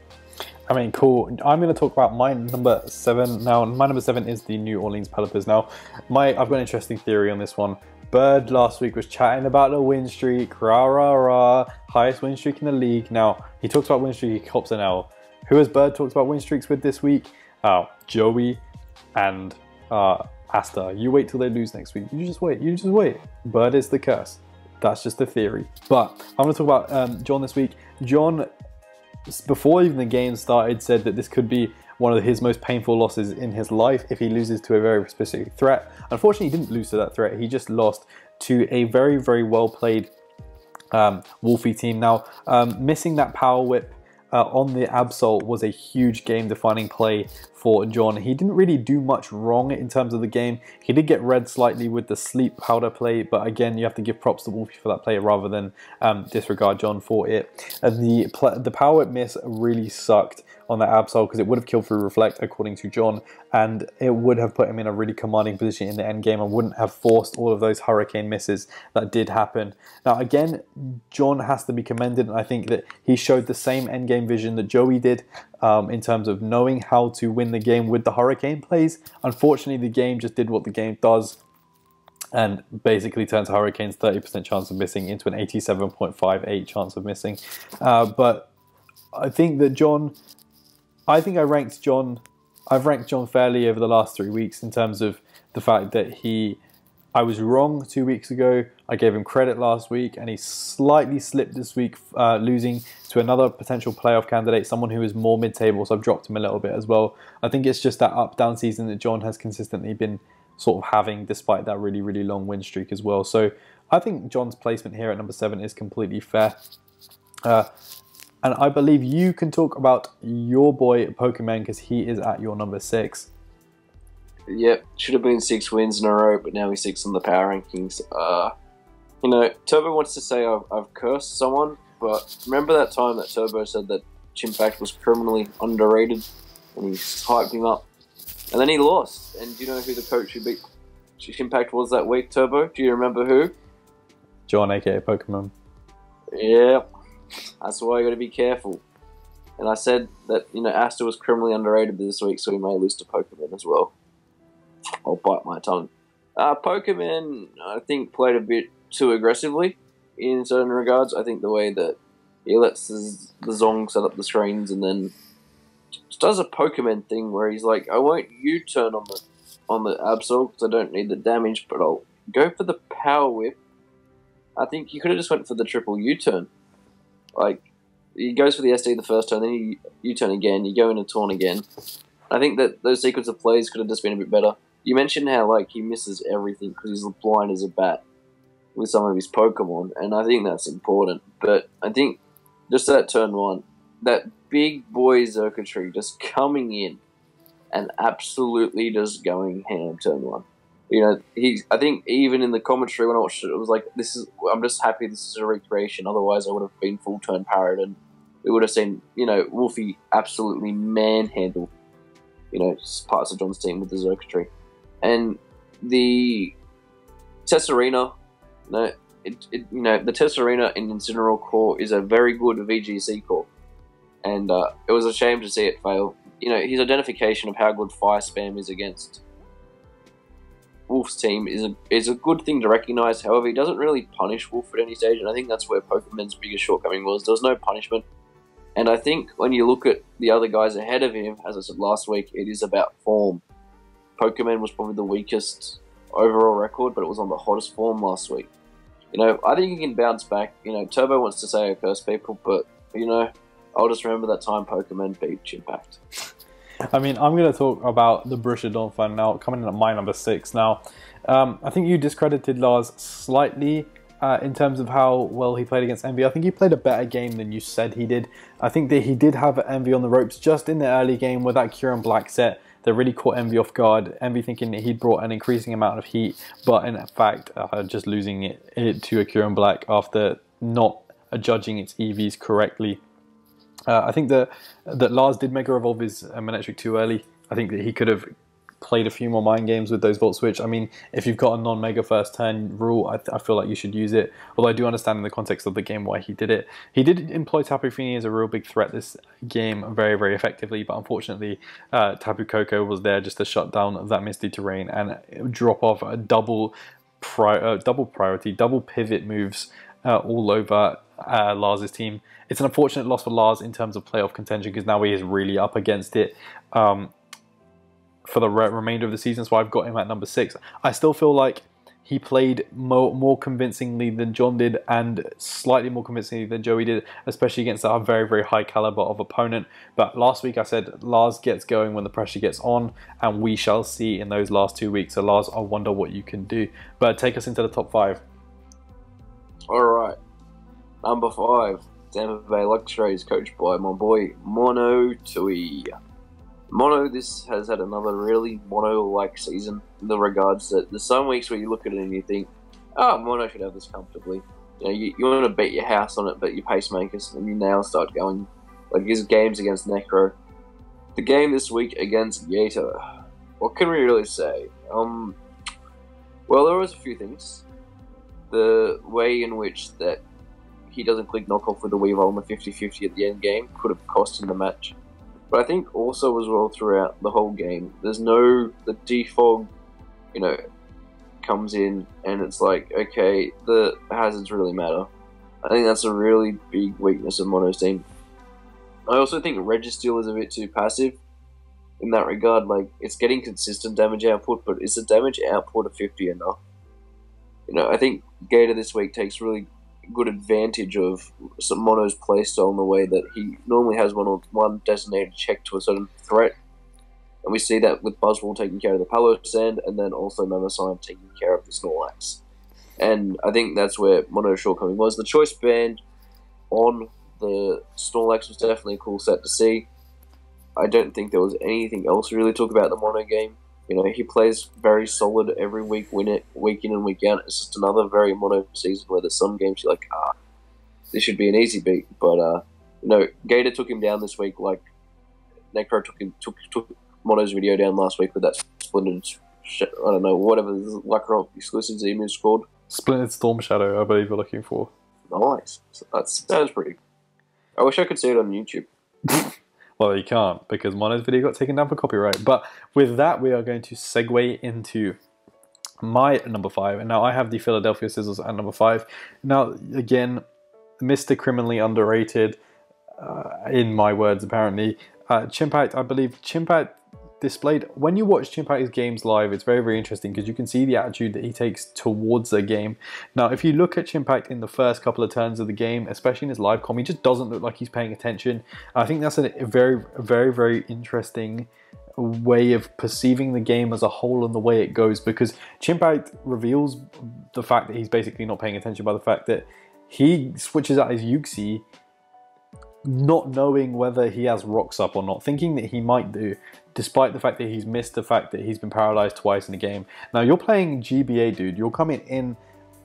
I mean, cool. I'm going to talk about my number 7 now. My number 7 is the New Orleans Pelicans. Now, I've got an interesting theory on this one. Bird last week was chatting about the win streak, rah rah rah, highest win streak in the league. Now, he talks about win streak, he cops an L. Who has Bird talked about win streaks with this week? Joey and Asta. You wait till they lose next week. You just wait. Bird is the curse. That's just a theory. But I'm going to talk about John this week. John, before even the game started, said that this could be one of his most painful losses in his life if he loses to a very specific threat. Unfortunately, he didn't lose to that threat. He just lost to a very, very well played Wolfie team. Now, missing that power whip on the Absol was a huge game-defining play for John. He didn't really do much wrong in terms of the game. He did get read slightly with the sleep powder play, but again, you have to give props to Wolfie for that play rather than disregard John for it. And the power whip miss really sucked on that Absol because it would have killed through Reflect, according to John, and it would have put him in a really commanding position in the end game and wouldn't have forced all of those hurricane misses that did happen. Now, again, John has to be commended, and I think that he showed the same end game vision that Joey did in terms of knowing how to win the game with the hurricane plays. Unfortunately, the game just did what the game does and basically turns Hurricane's 30% chance of missing into an 87.58 chance of missing. But I think that I've ranked John fairly over the last 3 weeks in terms of the fact that I was wrong 2 weeks ago. I gave him credit last week, and he slightly slipped this week, losing to another potential playoff candidate, someone who is more mid-table, so I've dropped him a little bit as well. I think it's just that up-down season that John has consistently been sort of having, despite that really, really long win streak as well. So I think John's placement here at number 7 is completely fair. And I believe you can talk about your boy Pokemon because he is at your number 6. Yep, should have been 6 wins in a row, but now he's 6 on the power rankings. Turbo wants to say I've cursed someone, but remember that time that Turbo said that Chimpact was criminally underrated, and he hyped him up, and then he lost. And do you know who the coach who beat Chimpact was that week, Turbo? Do you remember who? John, aka Pokemon. Yep. That's why you got to be careful. And I said that, Asta was criminally underrated this week, so he may lose to Pokemon as well. I'll bite my tongue. Pokemon, I think, played a bit too aggressively in certain regards. I think the way that he lets the Zong set up the screens and then just does a Pokemon thing where he's like, I won't U-turn on the Absol because I don't need the damage, but I'll go for the Power Whip. I think he could have just went for the triple U-turn. Like, he goes for the SD the first turn, then you U-turn again, you go into Taunt again. I think that those sequence of plays could have just been a bit better. You mentioned how, he misses everything because he's blind as a bat with some of his Pokemon, and I think that's important. But I think just that turn 1, that big boy Zerkatry just coming in and absolutely just going ham turn 1. I think even in the commentary when I watched it, it was like, I'm just happy this is a recreation. Otherwise, I would have been full turn parried, and we would have seen, Wolfie absolutely manhandle, parts of John's team with the Zerkatry. And the Tessarena, the Tessarena in Incineroar core is a very good VGC core, and it was a shame to see it fail. His identification of how good Fire Spam is against Wolf's team is a good thing to recognise. However, he doesn't really punish Wolf at any stage, and I think that's where Pokemon's biggest shortcoming was. There was no punishment. And I think when you look at the other guys ahead of him, as I said last week, it is about form. Pokemon was probably the weakest overall record, but it was on the hottest form last week. I think he can bounce back. Turbo wants to say I curse people, but, I'll just remember that time Pokemon beat Chimpact. I mean, I'm going to talk about the Borussia Dortmund now, coming in at my number 6. Now, I think you discredited Lars slightly in terms of how well he played against Envy. I think he played a better game than you said he did. I think that he did have Envy on the ropes just in the early game with that Kieran Black set that really caught Envy off guard. Envy thinking that he'd brought an increasing amount of heat, but in fact, just losing it to a Kieran Black after not judging its EVs correctly. I think that Lars did Mega Evolve his Manectric too early. I think that he could have played a few more mind games with those Volt Switch. I mean, if you've got a non-mega first turn rule, I feel like you should use it. Although I do understand in the context of the game why he did it. He did employ Tapu Fini as a real big threat this game very, very effectively, but unfortunately Tapu Koko was there just to shut down that Misty Terrain and drop off a double priority, double pivot moves all over Lars's team. It's an unfortunate loss for Lars in terms of playoff contention because now he is really up against it for the remainder of the season, so I've got him at number 6. I still feel like he played more convincingly than John did and slightly more convincingly than Joey did, especially against a very, very high caliber of opponent. But last week I said Lars gets going when the pressure gets on, and we shall see in those last 2 weeks. So Lars, I wonder what you can do. But take us into the top 5. Alright, number 5, Tampa Bay Luxray, coached by my boy Mono Tui. Mono, this has had another really Mono-like season in the regards that there's some weeks where you look at it and you think, oh, Mono should have this comfortably. You know, you want to bet your house on it, bet your pacemakers, and your nails start going. Like his games against Necro. The game this week against Yato. What can we really say? Well, there was a few things. The way in which that he doesn't click knockoff with the Weavile on the 50-50 at the end game could have cost him the match. But I think also as well throughout the whole game, the defog, you know, comes in and it's like, okay, the hazards really matter. I think that's a really big weakness of Mono's team. I also think Registeel is a bit too passive in that regard. Like, it's getting consistent damage output, but is the damage output of 50 enough? You know, I think Gator this week takes really good advantage of some Mono's playstyle in the way that he normally has one designated check to a certain threat, and we see that with Buzzwole taking care of the Palo Sand and then also Mammoth taking care of the Snorlax. And I think that's where Mono's shortcoming was. The choice band on the Snorlax was definitely a cool set to see. I don't think there was anything else to really talk about the Mono game. You know, he plays very solid every week, week in and week out. It's just another very Mono season where there's some games you're like, this should be an easy beat. But, you know, Gator took him down this week like Necro took Mono's video down last week with that splintered, I don't know, whatever Luckrock exclusive Z-move scored. Splintered Storm Shadow, I believe you're looking for. Nice. So that sounds pretty. I wish I could see it on YouTube. Well, you can't, because Mono's video got taken down for copyright. But with that, we are going to segue into my number 5. And now I have the Philadelphia Sizzles at number 5. Now, again, Mr. Criminally Underrated, in my words, apparently. Chimpact, I believe Chimpact displayed, when you watch Chimpact's games live, it's very, very interesting because you can see the attitude that he takes towards the game. Now, if you look at Chimpact in the first couple of turns of the game, especially in his live comm, he just doesn't look like he's paying attention. I think that's a very, very, very interesting way of perceiving the game as a whole and the way it goes, because Chimpact reveals the fact that he's basically not paying attention by the fact that he switches out his Uxie not knowing whether he has rocks up or not, thinking that he might do, despite the fact that he's missed the fact that he's been paralyzed twice in the game. Now, you're playing GBA, dude. You're coming in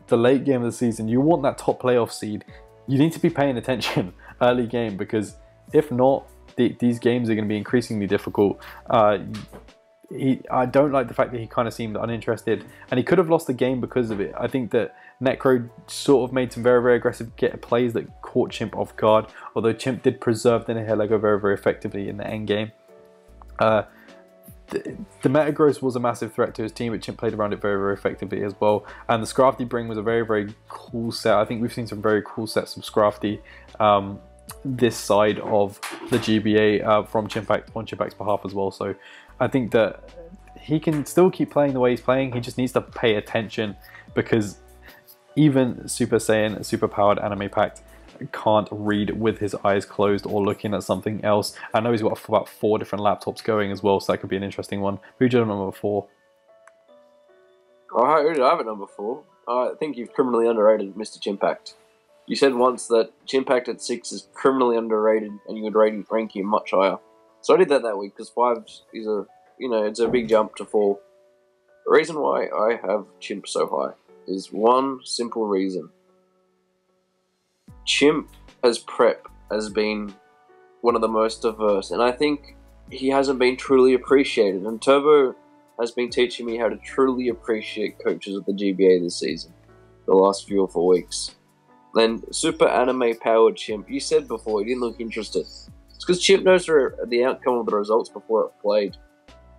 the late game of the season. You want that top playoff seed. You need to be paying attention early game, because if not, these games are going to be increasingly difficult. I don't like the fact that he kind of seemed uninterested, and he could have lost the game because of it. I think that Necro sort of made some very, very aggressive plays that caught Chimp off guard, although Chimp did preserve the Nihilego very, very effectively in the end game. The Metagross was a massive threat to his team, but Chimp played around it very, very effectively as well. And the Scrafty Bring was a very, very cool set. I think we've seen some very cool sets of Scrafty this side of the GBA from Chimpact on Chimpact's behalf as well. So I think that he can still keep playing the way he's playing. He just needs to pay attention, because even Super Saiyan, Super Powered Anime Pact can't read with his eyes closed or looking at something else. I know he's got about 4 different laptops going as well, so that could be an interesting one. Who do you have number 4? I have it number 4. I think you've criminally underrated Mr. Chimpact. You said once that Chimpact at 6 is criminally underrated, and you would rank him much higher. So I did that week, because 5 is it's a big jump to 4. The reason why I have Chimp so high is one simple reason. Chimp as prep has been one of the most diverse, and I think he hasn't been truly appreciated. And Turbo has been teaching me how to truly appreciate coaches of the GBA this season, the last few or 4 weeks. Then Super Anime Powered Chimp, you said before you didn't look interested. It's because Chimp knows the outcome of the results before it played.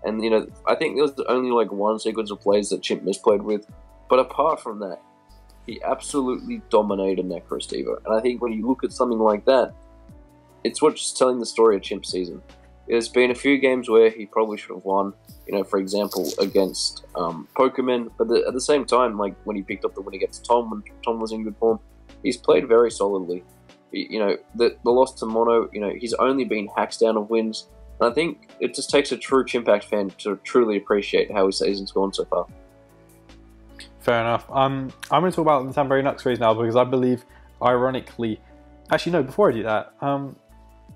And, I think there was only like one sequence of plays that Chimp misplayed with. But apart from that, he absolutely dominated Necrostevo. And I think when you look at something like that, it's what's telling the story of Chimp's season. There's been a few games where he probably should have won, for example, against Pokemon. But at the same time, like when he picked up the win against Tom, when Tom was in good form, he's played very solidly. The loss to Mono, he's only been hacks down of wins. And I think it just takes a true Chimpact fan to truly appreciate how his season's gone so far. Fair enough. I'm going to talk about the Tampa Bay Nux race now because I believe, ironically... Actually, no, before I do that,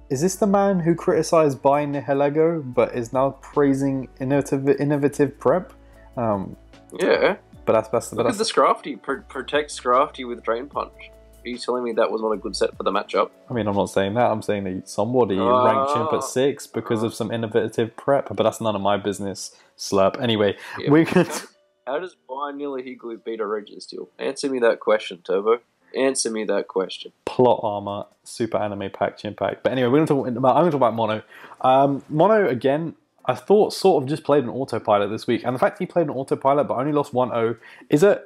is this the man who criticised buying Nihilego but is now praising innovative prep? Yeah. But that's Look at the Scrafty. Protect Scrafty with Drain Punch. Are you telling me that was not a good set for the matchup? I mean, I'm not saying that. I'm saying that somebody ranked Chimp at 6 because of some innovative prep, but that's none of my business, slurp. Anyway, yeah, we're going to... How does buying Nihilego beat a Registeel? Answer me that question, Turbo. Answer me that question. Plot armor, super anime pack, Chimpact. But anyway, I'm going to talk about Mono. Mono, again, I thought sort of just played an autopilot this week. And the fact he played an autopilot but only lost 1-0 is a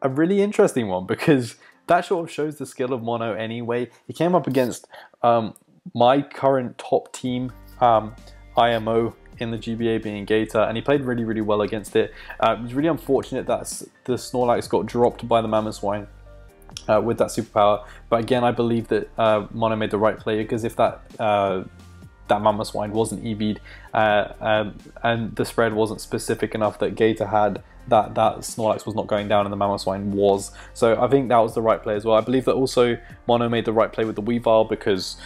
really interesting one because that sort of shows the skill of Mono anyway. He came up against my current top team, IMO, in the GBA being Gator, and he played really, really well against it. It was really unfortunate that the Snorlax got dropped by the Mammothswine with that superpower. But again, I believe that Mono made the right play because if that Mammothswine wasn't EV'd and the spread wasn't specific enough that Gator had, that Snorlax was not going down and the Mammothswine was. So I think that was the right play as well. I believe that also Mono made the right play with the Weavile because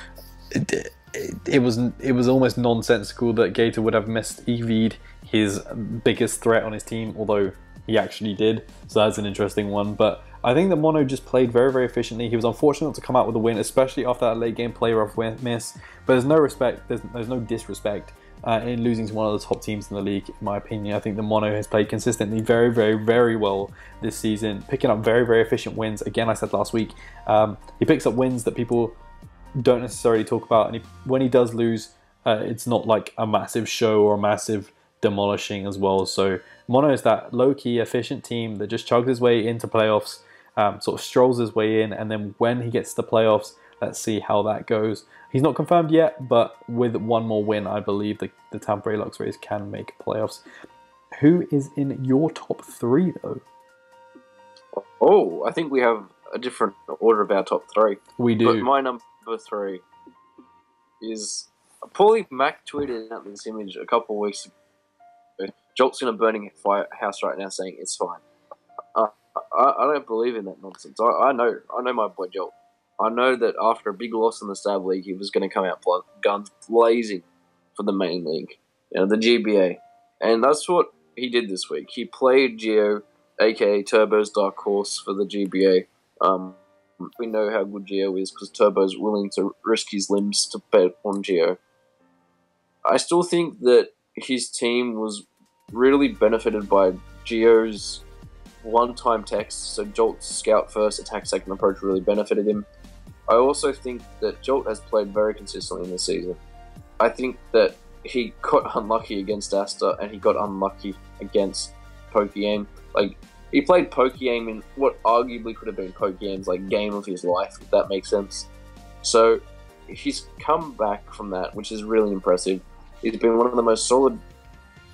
it was almost nonsensical that Gator would have missed EV'd his biggest threat on his team, although he actually did. So that's an interesting one. But I think that Mono just played very, very efficiently. He was unfortunate to come out with a win, especially after that late game play rough miss. But there's no respect, there's no disrespect in losing to one of the top teams in the league, in my opinion. I think that Mono has played consistently very, very, very well this season, picking up very, very efficient wins. Again, I said last week, he picks up wins that people don't necessarily talk about, and when he does lose, it's not like a massive show or a massive demolishing as well. So Mono is that low-key efficient team that just chugs his way into playoffs, sort of strolls his way in, and then when he gets to the playoffs, let's see how that goes. He's not confirmed yet, but with one more win, I believe the Tampa Bay Lux Rays can make playoffs. Who is in your top 3 though? Oh, I think we have a different order of our top 3. We do. But my number 3 is... Paulie Mac tweeted out this image a couple of weeks ago. Jolt's in a burning house right now saying it's fine. I don't believe in that nonsense. I know my boy Jolt. I know that after a big loss in the Stab League, he was going to come out guns blazing for the main league, the GBA. And that's what he did this week. He played Geo, aka Turbo's Dark Horse, for the GBA. We know how good Geo is because Turbo's willing to risk his limbs to bet on Geo. I still think that his team was really benefited by Geo's one-time text, so Jolt's scout first, attack second approach really benefited him. I also think that Jolt has played very consistently in this season. I think that he got unlucky against Asta and he got unlucky against Pokeaim. Like, he played Pokeaim in what arguably could have been Pokeaim's game of his life, if that makes sense. So he's come back from that, which is really impressive. He's been one of the most solid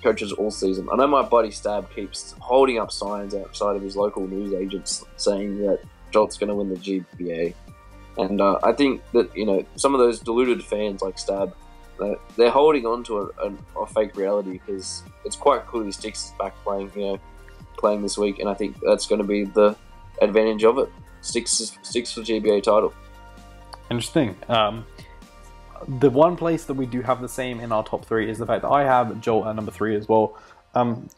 coaches all season. I know my buddy Stab keeps holding up signs outside of his local news agents saying that Jolt's going to win the GBA. And I think that, some of those deluded fans like Stab, they're holding on to a fake reality because it's quite clearly Styx is back playing this week, and I think that's going to be the advantage of it. Styx for GBA title. Interesting. The one place that we do have the same in our top 3 is the fact that I have Jolt at number 3 as well.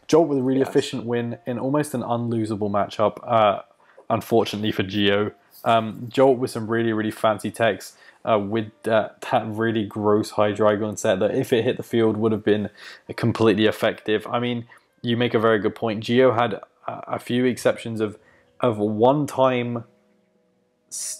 Jolt with a really efficient win in almost an unlosable matchup, unfortunately for Geo. Jolt with some really, really fancy techs with that really gross Hydreigon set that if it hit the field would have been completely effective. I mean, you make a very good point. Geo had a few exceptions of one-time,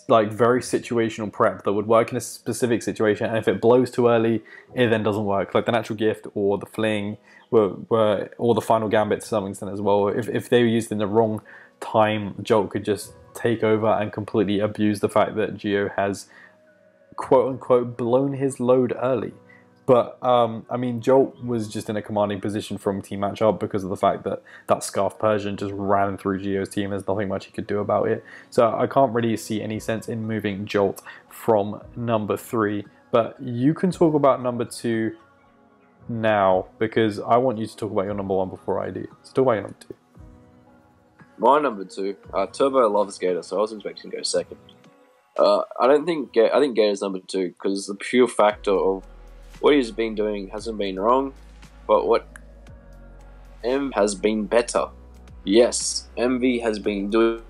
like, very situational prep that would work in a specific situation, and if it blows too early, it then doesn't work. Like the natural gift or the fling or the final gambit to some extent as well. If they were used in the wrong time, Jolt could just take over and completely abuse the fact that Geo has quote unquote blown his load early. But I mean, Jolt was just in a commanding position from team matchup because of the fact that that Scarf Persian just ran through Geo's team. There's nothing much he could do about it. So I can't really see any sense in moving Jolt from number 3. But you can talk about number 2 now, because I want you to talk about your number 1 before I do. So talk about your number 2. My number 2, Turbo loves Gator, so I was expecting to go second. I think Gator's number 2 because the pure factor of what he's been doing hasn't been wrong, but what has been better. Yes, MV has been doing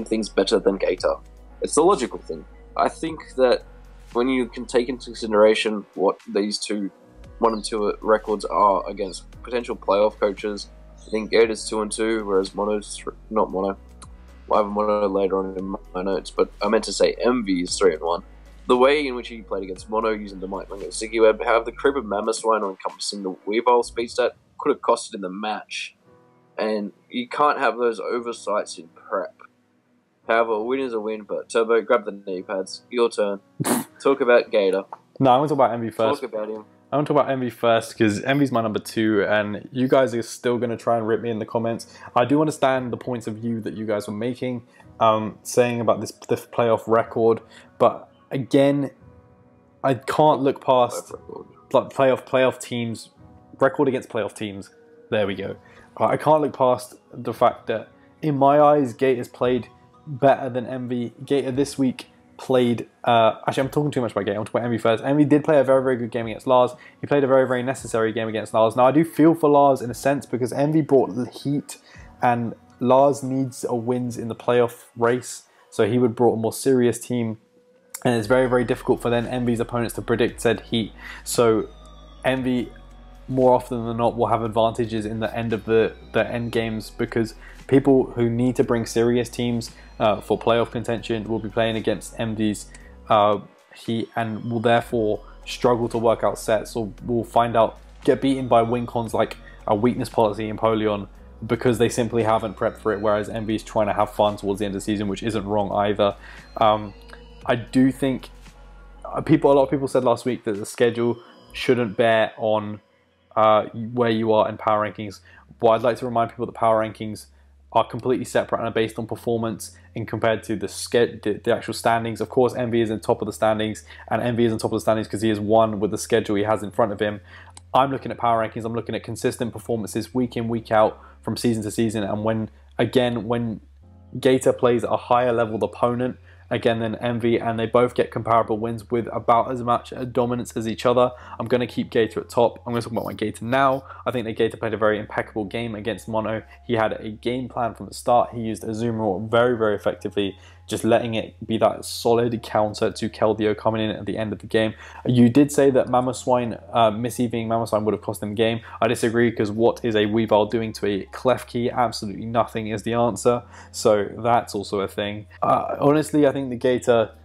things better than Gator. It's the logical thing. I think that when you can take into consideration what these 1 and 2 records are against potential playoff coaches, I think Gator's 2-2, whereas Mono's not Mono. I have Mono later on in my notes, but I meant to say MV is 3-1. The way in which he played against Mono using the Mike Mango Sticky Web, have the creep of Mamoswine or encompassing the Weavile speed stat could have costed in the match. And you can't have those oversights in prep. However, a win is a win, but Turbo, grab the knee pads. Your turn. Talk about Gator. No, I want to talk about MV first. Talk about him. I want to talk about MV first because MV's my number 2, and you guys are still going to try and rip me in the comments. I do understand the points of view that you guys were making, saying about this playoff record, but again, I can't look past like playoff teams, record against playoff teams. There we go. I can't look past the fact that, in my eyes, Gator's played better than MV. Gator this week played... actually, I'm talking too much about Gator. I'm talking about MV first. MV did play a very, very good game against Lars. He played a very, very necessary game against Lars. Now, I do feel for Lars in a sense because MV brought the heat, and Lars needs wins in the playoff race. So he would brought a more serious team, and it's very, very difficult for then MV's opponents to predict said heat. So MV, more often than not, will have advantages in the end of the end games because people who need to bring serious teams for playoff contention will be playing against MV's heat and will therefore struggle to work out sets, or will get beaten by win cons like a weakness policy in Polion because they simply haven't prepped for it, whereas MV's trying to have fun towards the end of the season, which isn't wrong either. I do think a lot of people said last week that the schedule shouldn't bear on where you are in power rankings. But I'd like to remind people that power rankings are completely separate and are based on performance in compared to the actual standings. Of course, MV is in top of the standings, and MV is on top of the standings because he has won with the schedule he has in front of him. I'm looking at power rankings. I'm looking at consistent performances week in, week out from season to season. And when Gator plays a higher leveled opponent, again, then MV, and they both get comparable wins with about as much dominance as each other, I'm going to keep Gator at top. I'm going to talk about my Gator now. I think that Gator played a very impeccable game against Mono. He had a game plan from the start. He used Azumarill very, very effectively, just letting it be that solid counter to Keldeo coming in at the end of the game. You did say that Mamoswine, misleaving Mamoswine would have cost them the game. I disagree, because what is a Weavile doing to a Klefki? Absolutely nothing is the answer. So that's also a thing. Honestly, I think the Gator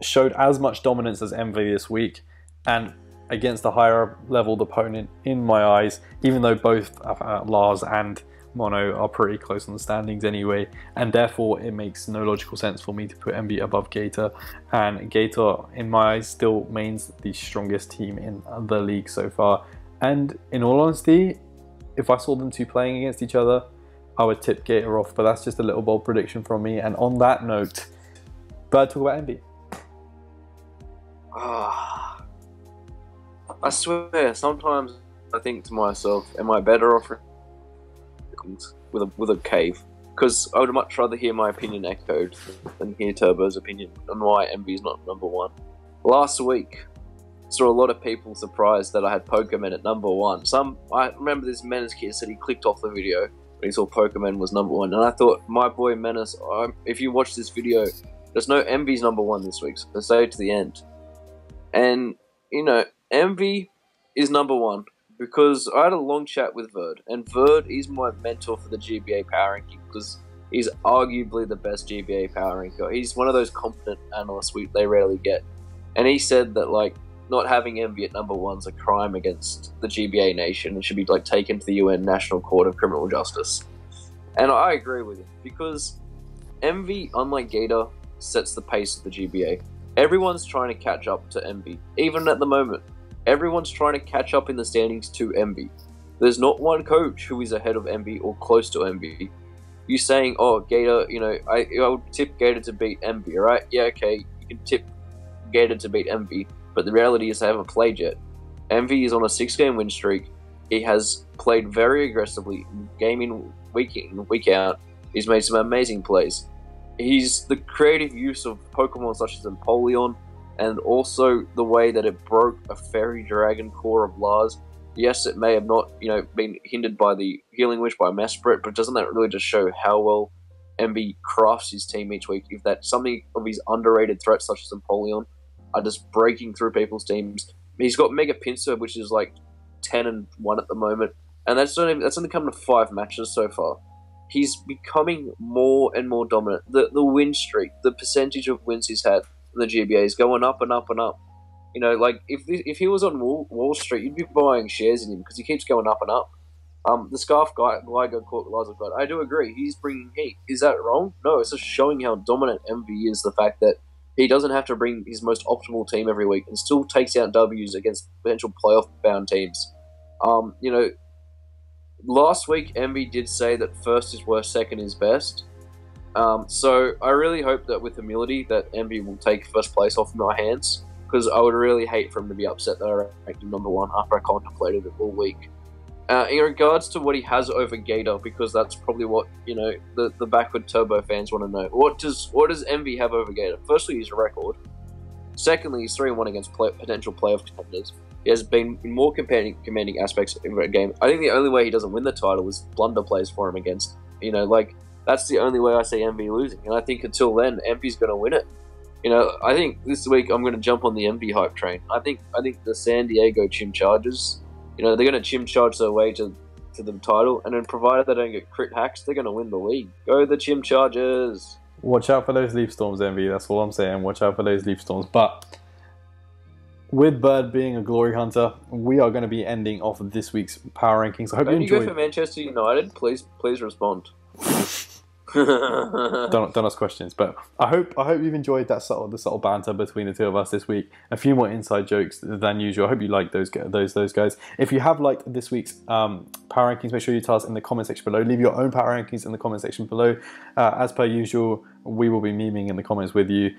showed as much dominance as MV this week, and against a higher leveled opponent in my eyes, even though both Lars and Mono are pretty close on the standings anyway, and therefore it makes no logical sense for me to put MV above Gator. And Gator, in my eyes, still remains the strongest team in the league so far. And in all honesty, if I saw them two playing against each other, I would tip Gator off, but that's just a little bold prediction from me. And on that note, but talk about MV. I swear, sometimes I think to myself, am I better off with a cave? Because I would much rather hear my opinion echoed than hear Turbo's opinion on why MV is not number one. Last week, saw a lot of people surprised that I had Pokemon at number one. I remember this Menace kid said he clicked off the video when he saw Pokemon was number one, and I thought, my boy Menace, if you watch this video, there's no MV's number one this week, so stay to the end. And, you know, MV is number one because I had a long chat with Verd, and Verd is my mentor for the GBA power ranking because he's arguably the best GBA power ranker. He's one of those competent analysts they rarely get, and he said that like not having Envy at number 1 is a crime against the GBA nation and should be like taken to the UN National Court of Criminal Justice. And I agree with him because Envy, unlike Gator, sets the pace of the GBA. Everyone's trying to catch up to Envy, even at the moment. Everyone's trying to catch up in the standings to Envy. There's not one coach who is ahead of Envy or close to Envy. You saying, oh, Gator, I would tip Gator to beat Envy, right? Yeah, okay, you can tip Gator to beat Envy, but the reality is they haven't played yet. Envy is on a 6-game win streak. He has played very aggressively, game in, week out. He's made some amazing plays. He's the creative use of Pokemon such as Empoleon, and also the way that it broke a Fairy Dragon core of Lars. Yes, it may have not, been hindered by the Healing Wish by Mesprit, but doesn't that really just show how well Envy crafts his team each week? If that some of his underrated threats, such as Empoleon, are just breaking through people's teams. He's got Mega Pinsir, which is like 10-1 at the moment, and that's only come to 5 matches so far. He's becoming more and more dominant. The win streak, the percentage of wins he's had in the GBA is going up and up and up. Like if he was on Wall Street, you'd be buying shares in him because he keeps going up and up. The Scarf Gligo caught Liza God. I do agree. He's bringing heat. Is that wrong? No, it's just showing how dominant Envy is. The fact that he doesn't have to bring his most optimal team every week and still takes out W's against potential playoff-bound teams. Last week, Envy did say that first is worst, second is best. So I really hope that with humility that Envy will take first place off my hands, because I would really hate for him to be upset that I ranked him number 1 after I contemplated it all week. In regards to what he has over Gator, because that's probably what the backward turbo fans want to know. What does Envy have over Gator? Firstly, his record. Secondly, he's 3-1 against potential playoff contenders. He has been in more commanding aspects of the game. I think the only way he doesn't win the title is blunder plays for him against. That's the only way I see Envy losing. And I think until then, Envy's going to win it. I think this week I'm going to jump on the Envy hype train. I think the San Diego Chim Chargers, they're going to Chim Charge their way to the title, and then provided they don't get crit hacks, they're going to win the league. Go the Chim Chargers! Watch out for those Leaf Storms, Envy. That's all I'm saying. Watch out for those Leaf Storms. But with Bird being a glory hunter, we are going to be ending off this week's power rankings. I hope you enjoyed. Go for Manchester United? Please respond. don't ask questions, but I hope you've enjoyed the subtle banter between the two of us this week. A few more inside jokes than usual. I hope you like those guys. If you have liked this week's power rankings, make sure you tell us in the comment section below. Leave your own power rankings in the comment section below. As per usual, we will be memeing in the comments with you.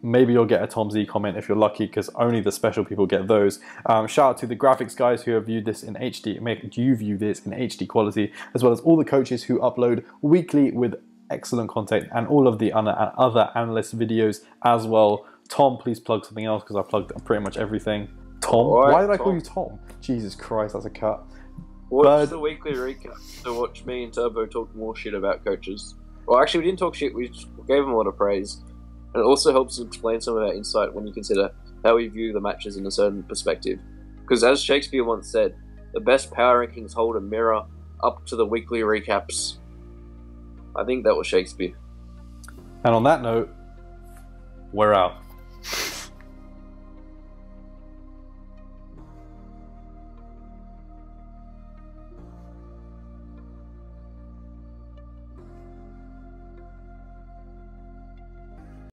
Maybe you'll get a Tom Z comment if you're lucky, because only the special people get those. Shout out to the graphics guys who have viewed this in HD. Make you view this in HD quality, as well as all the coaches who upload weekly with excellent content, and all of the other analyst videos as well. Tom, please plug something else, because I plugged pretty much everything. Tom? Why did I call you Tom? Jesus Christ, that's a cut. Watch the weekly recap to watch me and Turbo talk more shit about coaches. Well, actually, we didn't talk shit, we just gave them a lot of praise. And it also helps explain some of our insight when you consider how we view the matches in a certain perspective. Because as Shakespeare once said, the best power rankings hold a mirror up to the weekly recaps. I think that was Shakespeare. And on that note, we're out.